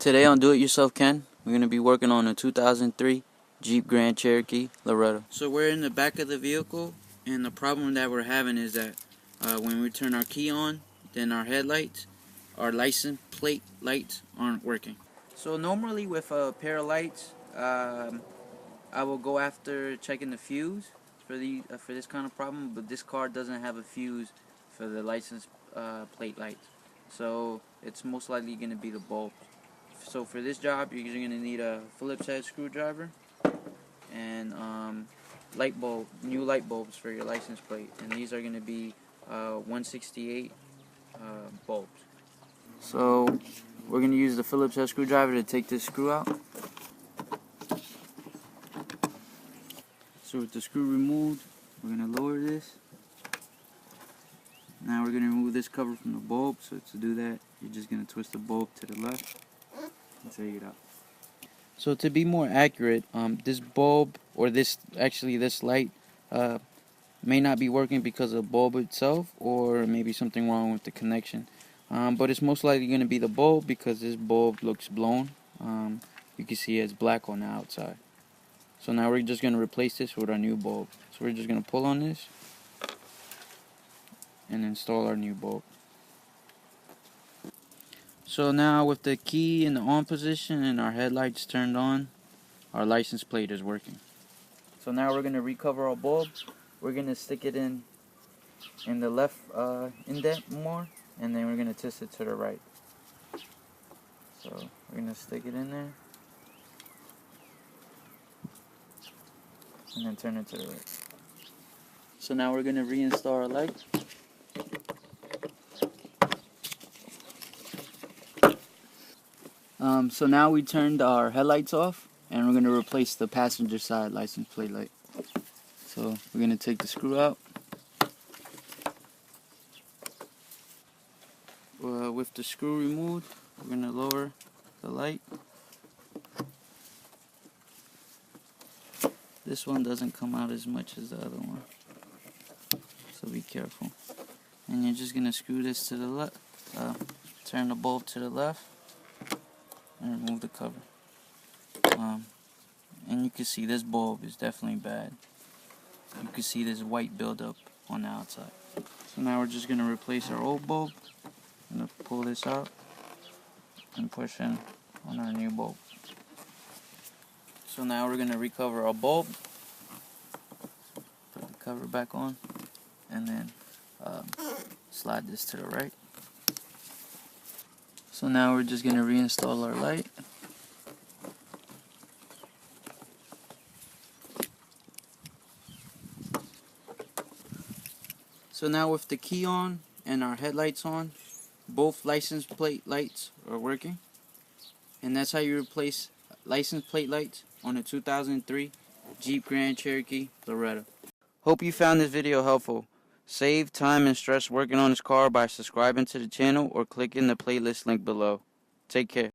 Today on Do It Yourself Ken, we're going to be working on a 2003 Jeep Grand Cherokee Laredo. So we're in the back of the vehicle, and the problem that we're having is that when we turn our key on, then our headlights, our license plate lights aren't working. So normally with a pair of lights, I will go after checking the fuse for this kind of problem, but this car doesn't have a fuse for the license plate lights. So it's most likely going to be the bulb. So for this job, you're going to need a Phillips head screwdriver and new light bulbs for your license plate, and these are going to be 168 bulbs. So we're going to use the Phillips head screwdriver to take this screw out. So with the screw removed, we're going to lower this. Now we're going to remove this cover from the bulb. So to do that, you're just going to twist the bulb to the left and take it out. So to be more accurate, this bulb, or this light, may not be working because of the bulb itself, or maybe something wrong with the connection. But it's most likely going to be the bulb because this bulb looks blown. You can see it's black on the outside. So now we're just going to replace this with our new bulb. So we're just going to pull on this and install our new bulb. So now with the key in the on position and our headlights turned on, our license plate is working. So now we're going to recover our bulb. We're going to stick it in the left indent more, and then we're going to twist it to the right. So we're going to stick it in there and then turn it to the right. So now we're going to reinstall our light. So now we turned our headlights off, and we're going to replace the passenger side license plate light. So we're going to take the screw out. With the screw removed, we're going to lower the light. This one doesn't come out as much as the other one, so be careful. And you're just going to screw this to the left, turn the bulb to the left, and remove the cover. And you can see this bulb is definitely bad. You can see this white buildup on the outside. So now we're just going to replace our old bulb. I'm going to pull this out and push in on our new bulb. So now we're going to recover our bulb, put the cover back on, and then slide this to the right. So now we're just going to reinstall our light. So now with the key on and our headlights on, both license plate lights are working. And that's how you replace license plate lights on a 2003 Jeep Grand Cherokee Laredo. Hope you found this video helpful. Save time and stress working on this car by subscribing to the channel or clicking the playlist link below. Take care.